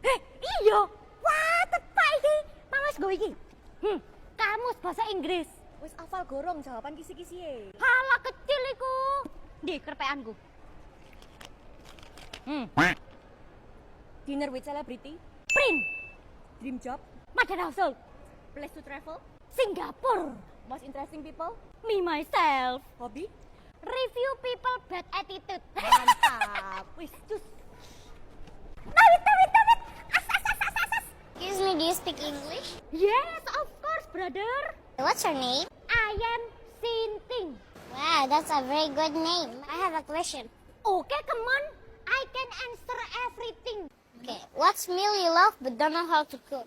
Wait. Iya. Wah, tepat iki. Mawas go iki. Kamus bahasa Inggris. Wis hafal gorong jawaban kisi-kisiye. Halah kecil iku. Di kerpeanku. Dinner with celebrity, Print. dream job, Mother household. place to travel, Singapore. most interesting people, Me myself. hobby. Review people bad attitude. Mantap. Wis, cus. Tawit. Excuse me, do you speak English? Yes, of course, brother. What's your name? I am Sinting. Wow, that's a very good name. I have a question. Okay, come on. I can answer everything. Okay, what's meal you love but don't know how to cook?